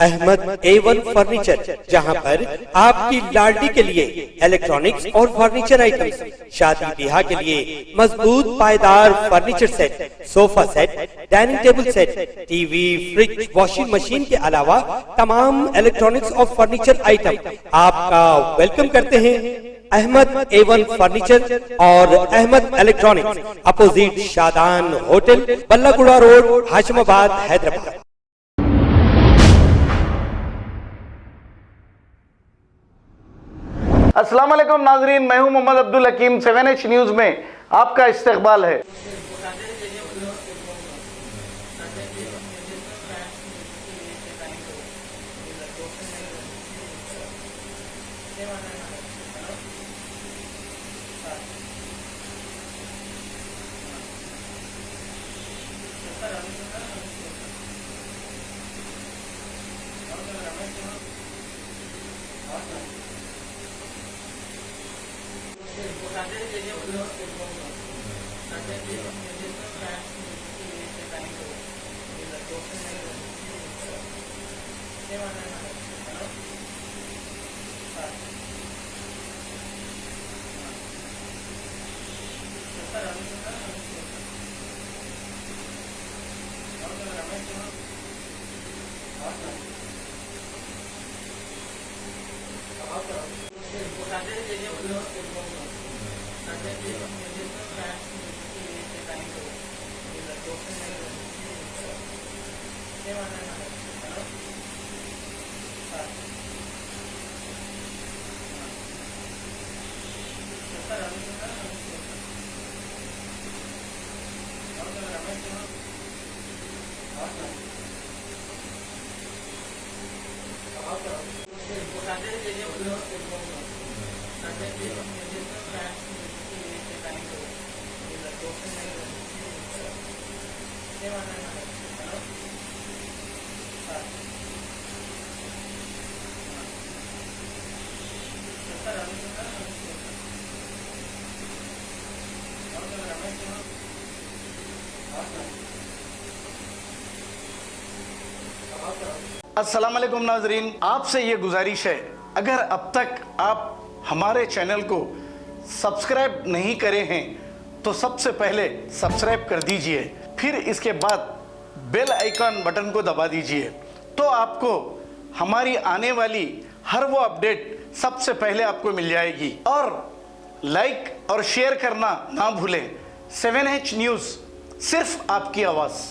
Ahmad A1 furniture, जहां पर आपकी लाडली के लिए इलेक्ट्रॉनिक्स और फर्नीचर आइटम्स, शादी ब्याह के लिए मजबूत पायदार furniture set, sofa set, dining table set, TV, fridge, washing machine के अलावा तमाम इलेक्ट्रॉनिक्स और फर्नीचर आइटम आपका वेलकम करते हैं। अहमद A1 फर्नीचर और Ahmad electronics, opposite Shadan hotel, Ballaguda road, Hashimabad, Hyderabad. अस्सलाम वालेकुम नाजरीन, मैं हूं मोहम्मद अब्दुल हकीम। 7H न्यूज में आपका इस्तकबाल है। अस्सलाम वालेकुम नाजरीन, आपसे ये गुजारिश है, अगर अब तक आप हमारे चैनल को सब्सक्राइब नहीं करे हैं तो सबसे पहले सब्सक्राइब कर दीजिए, फिर इसके बाद बेल आइकन बटन को दबा दीजिए, तो आपको हमारी आने वाली हर वो अपडेट सबसे पहले आपको मिल जाएगी। और लाइक और शेयर करना ना भूलें। 7H न्यूज़, सिर्फ आपकी आवाज़।